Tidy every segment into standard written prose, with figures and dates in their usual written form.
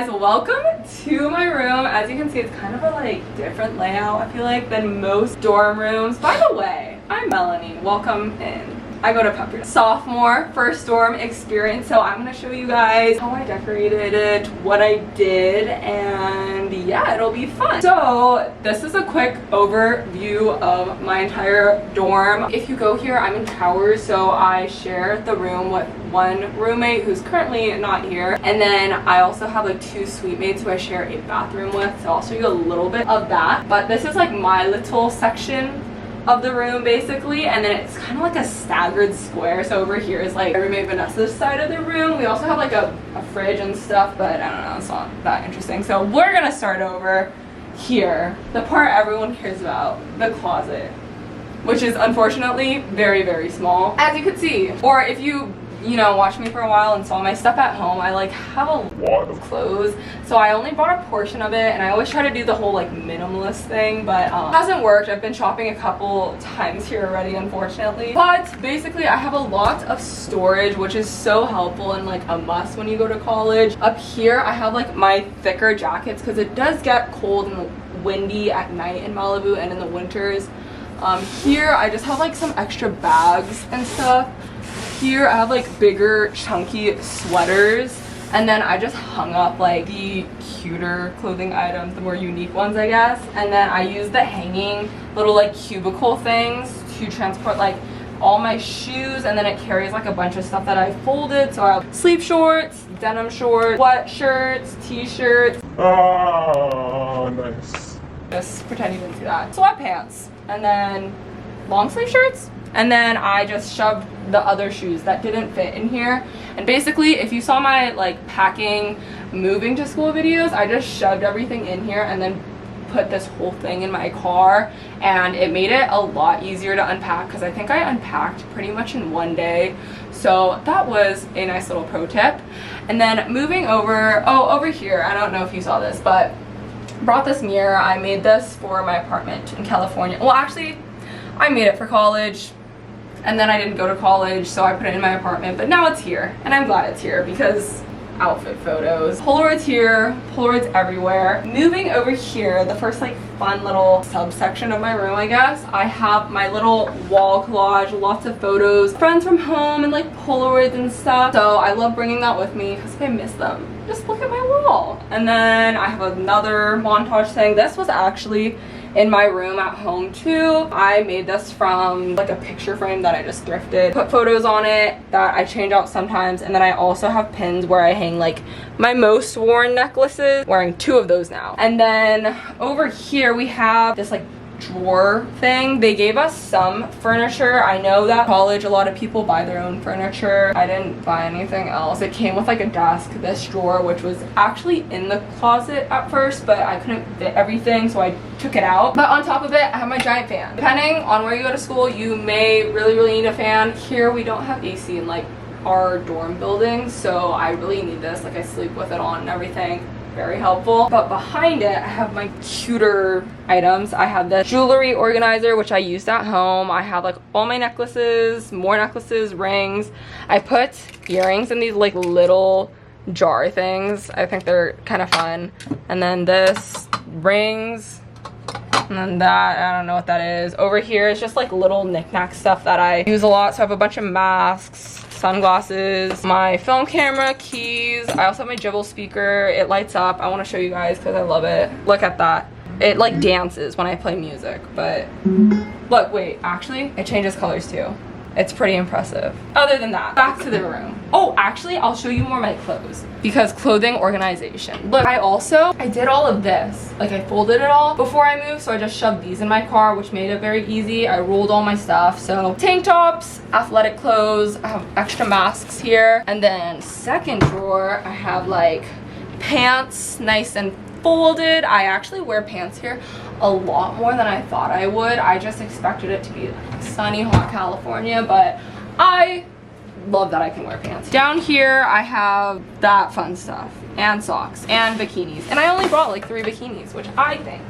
guys, welcome to my room. As you can see, it's kind of a like different layout, I feel like, than most dorm rooms. By the way, I'm Melanie. Welcome in. I go to Pepperdine. Sophomore, first dorm experience, so I'm gonna show you guys how I decorated it, what I did, and yeah, it'll be fun. So this is a quick overview of my entire dorm. If you go here, I'm in Towers, so I share the room with one roommate who's currently not here, and then I also have like 2 suite mates who I share a bathroom with, so I'll show you a little bit of that. But this is like my little section of the room basically, and then it's kind of like a staggered square. So over here is like my roommate Vanessa's side of the room. We also have like a fridge and stuff, but I don't know, it's not that interesting. So we're gonna start over here, the part everyone cares about, the closet, which is unfortunately very, very small, as you can see. Or if you know, watched me for a while and saw my stuff at home, I like have a lot of clothes, so I only bought a portion of it, and I always try to do the whole like minimalist thing, but it hasn't worked. I've been shopping a couple times here already, unfortunately. But basically I have a lot of storage, which is so helpful and like a must when you go to college. Up here I have like my thicker jackets because it does get cold and windy at night in Malibu and in the winters. Here I just have like some extra bags and stuff. Here I have like bigger chunky sweaters, and then I just hung up like the cuter clothing items, the more unique ones I guess, and then I use the hanging little like cubicle things to transport like all my shoes, and then it carries like a bunch of stuff that I folded. So I have sleep shorts, denim shorts, sweatshirts, t-shirts. Oh, nice. Just pretend you didn't see that. Sweatpants, and then long sleeve shirts. And then I just shoved the other shoes that didn't fit in here. And basically, if you saw my like packing, moving to school videos, I just shoved everything in here and then put this whole thing in my car. And it made it a lot easier to unpack because I think I unpacked pretty much in one day. So that was a nice little pro tip. And then moving over, over here, I don't know if you saw this, but brought this mirror. I made this for my apartment in California. Well, actually, I made it for college. And then I didn't go to college, so I put it in my apartment, but now it's here, and I'm glad it's here because outfit photos. Polaroids here, Polaroids everywhere. Moving over here, the first like fun little subsection of my room, I guess, I have my little wall collage, lots of photos, friends from home and like Polaroids and stuff. So I love bringing that with me because if I miss them, just look at my wall. And then I have another montage thing. This was actually in my room at home too. I made this from like a picture frame that I just thrifted. Put photos on it that I change out sometimes, and then I also have pins where I hang like my most worn necklaces. Wearing 2 of those now. And then over here we have this like drawer thing. They gave us some furniture. I know that college a lot of people buy their own furniture. I didn't buy anything else. It came with like a desk, this drawer, which was actually in the closet at first, but I couldn't fit everything, so I took it out. But on top of it, I have my giant fan. Depending on where you go to school, you may really need a fan. Here we don't have AC in like our dorm building, so I really need this. Like I sleep with it on and everything. Very helpful. But behind it I have my cuter items. I have the jewelry organizer, which I used at home. I have like all my necklaces, more necklaces, rings. I put earrings in these like little jar things. I think they're kind of fun. And then this, rings, and then that, I don't know what that is. Over here is just like little knick-knack stuff that I use a lot. So I have a bunch of masks, sunglasses, my film camera, keys. I also have my Jibble speaker. It lights up. I want to show you guys because I love it. Look at that. It like dances when I play music, but look, wait, actually it changes colors too. It's pretty impressive. Other than that, back to the room. Oh, actually, I'll show you more of my clothes because clothing organization. Look, I did all of this. Like I folded it all before I moved, so I just shoved these in my car, which made it very easy. I rolled all my stuff. So tank tops, athletic clothes, I have extra masks here. And then second drawer, I have like pants, nice and folded. I actually wear pants here a lot more than I thought I would. I just expected it to be sunny, hot California, but I love that I can wear pants. Down here I have that fun stuff and socks and bikinis, and I only brought like 3 bikinis, which I think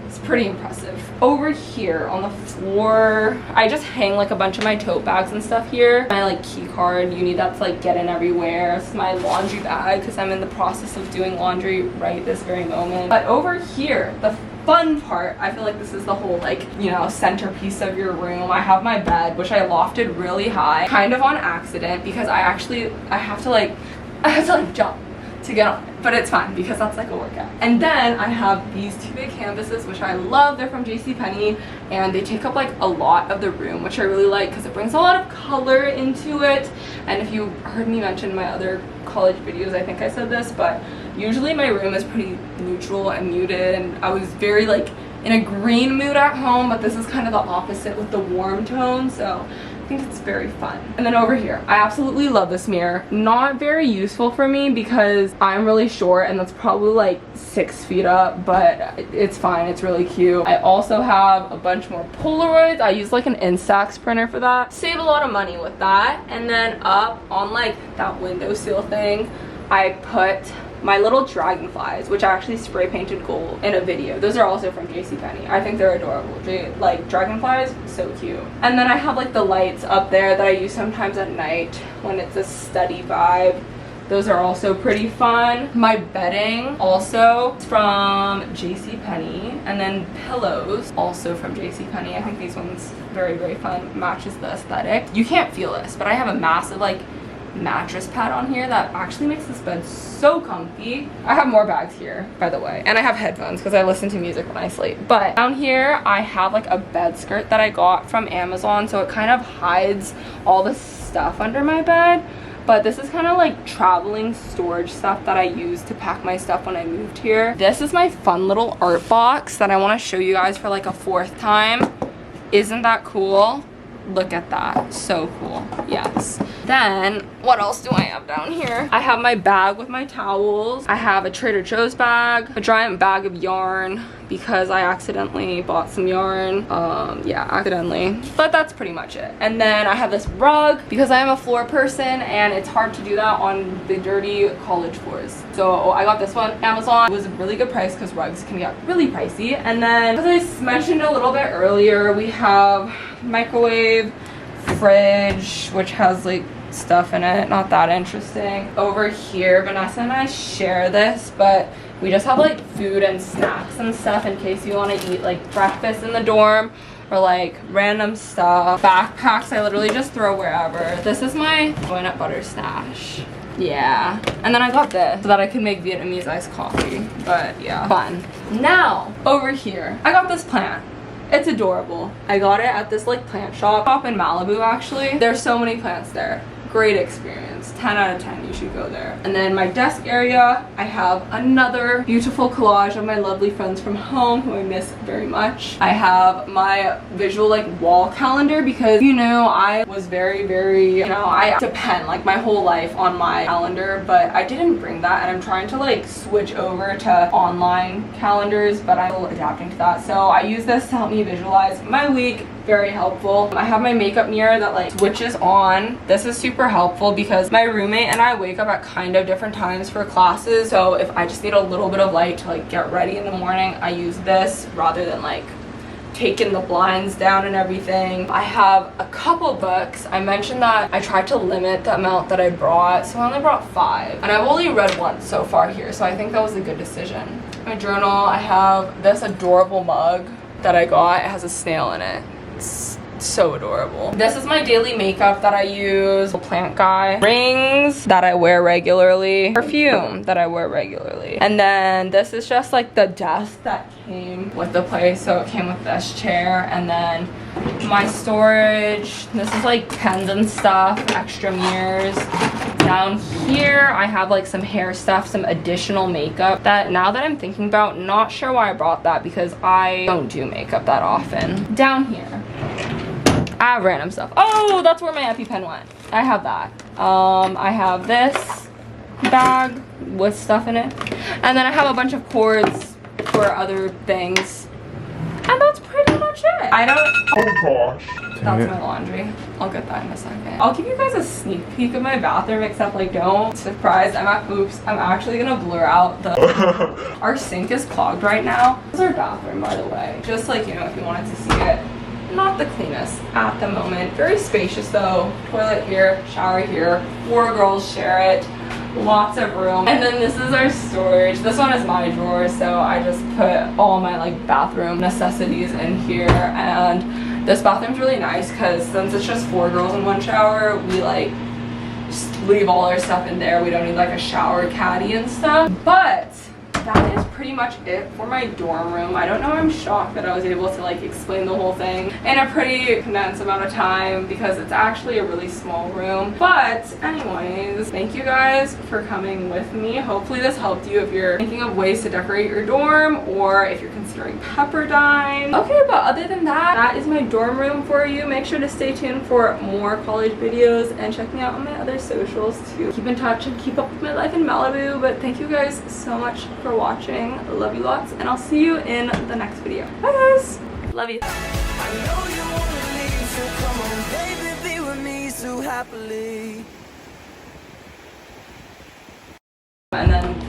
is pretty impressive. Over here on the floor, I just hang like a bunch of my tote bags and stuff here. My like key card, you need that to like get in everywhere. It's my laundry bag because I'm in the process of doing laundry right this very moment. But over here, the fun part, I feel like this is the whole like, you know, centerpiece of your room. I have my bed, which I lofted really high, kind of on accident, because I have to like jump to get on it, but it's fine because that's like a workout. And then I have these two big canvases, which I love. They're from JCPenney, and they take up like a lot of the room, which I really like because it brings a lot of color into it. And if you heard me mention my other college videos, I think I said this, but usually my room is pretty neutral and muted, and I was very like in a green mood at home, but this is kind of the opposite with the warm tone, so I think it's very fun. And then over here, I absolutely love this mirror. Not very useful for me because I'm really short, and that's probably like 6 feet up, but it's fine. It's really cute. I also have a bunch more Polaroids. I use like an Instax printer for that. Save a lot of money with that. And then up on like that windowsill thing, I put my little dragonflies, which I actually spray painted gold in a video. Those are also from JCPenney. I think they're adorable. Like dragonflies, so cute. And then I have like the lights up there that I use sometimes at night when it's a study vibe. Those are also pretty fun. My bedding also from JCPenney, and then pillows also from JCPenney. I think these ones very, very fun. Matches the aesthetic. You can't feel this, but I have a massive like mattress pad on here that actually makes this bed so comfy. I have more bags here, by the way, and I have headphones because I listen to music when I sleep. But down here I have like a bed skirt that I got from Amazon, so it kind of hides all the stuff under my bed. But this is kind of like traveling storage stuff that I use to pack my stuff when I moved here. This is my fun little art box that I want to show you guys for like a 4th time. Isn't that cool? Look at that, so cool. Yes. Then what else do I have down here? I have my bag with my towels. I have a Trader Joe's bag, a giant bag of yarn because I accidentally bought some yarn. Yeah, accidentally, but that's pretty much it. And then I have this rug because I am a floor person and it's hard to do that on the dirty college floors. So I got this one Amazon. It was a really good price because rugs can get really pricey. And then, as I mentioned a little bit earlier, we have microwave, fridge, which has like stuff in it, not that interesting. Over here, Vanessa and I share this, but we just have like food and snacks and stuff in case you want to eat like breakfast in the dorm or like random stuff. Backpacks I literally just throw wherever. This is my peanut butter stash. Yeah, and then I got this so that I can make Vietnamese iced coffee, but yeah, fun. Now over here I got this plant. It's adorable. I got it at this like plant shop in Malibu actually. There's so many plants there. Great experience. 10 out of 10, you should go there. And then my desk area, I have another beautiful collage of my lovely friends from home who I miss very much. I have my visual like wall calendar because, you know, I was very, you know, I depend like my whole life on my calendar, but I didn't bring that, and I'm trying to like switch over to online calendars, but I'm adapting to that. So I use this to help me visualize my week. Very helpful. I have my makeup mirror that like switches on. This is super helpful because my roommate and I wake up at kind of different times for classes, so if I just need a little bit of light to like get ready in the morning, I use this rather than like taking the blinds down and everything. I have a couple books. I mentioned that I tried to limit the amount that I brought, so I only brought 5, and I've only read once so far here, so I think that was a good decision. My journal, I have this adorable mug that I got. It has a snail in it. It's so adorable. This is my daily makeup that I use. Plant guy. Rings that I wear regularly. Perfume that I wear regularly. And then this is just like the desk that came with the place. So it came with this chair. And then my storage. This is like pens and stuff. Extra mirrors. Down here I have like some hair stuff, some additional makeup that now that I'm thinking about, not sure why I brought that because I don't do makeup that often. Down here I have random stuff. Oh, that's where my EpiPen went. I have that. I have this bag with stuff in it, and then I have a bunch of cords for other things, and that's pretty much much it. I don't... Oh gosh. That's my laundry. I'll get that in a second. I'll give you guys a sneak peek of my bathroom, except like don't. Surprise, I'm actually gonna blur out the... Our sink is clogged right now. This is our bathroom, by the way. Just like, you know, if you wanted to see it. Not the cleanest at the moment. Very spacious though. Toilet here, shower here. 4 girls share it. Lots of room. And then this is our storage. This one is my drawer, so I just put all my like bathroom necessities in here. And this bathroom's really nice because since it's just 4 girls in one shower, we like just leave all our stuff in there. We don't need like a shower caddy and stuff. But that is pretty much it for my dorm room. I don't know, I'm shocked that I was able to like explain the whole thing in a pretty condensed amount of time because it's actually a really small room. But anyways, thank you guys for coming with me. Hopefully this helped you if you're thinking of ways to decorate your dorm or if you're considering Pepperdine. Okay, but other than that, that is my dorm room for you. Make sure to stay tuned for more college videos and check me out on my other socials to keep in touch and keep up with my life in Malibu. But thank you guys so much for watching. I love you lots, and I'll see you in the next video. Bye guys. Love you. I know you wanna leave, so come on, baby, be with me so happily. And then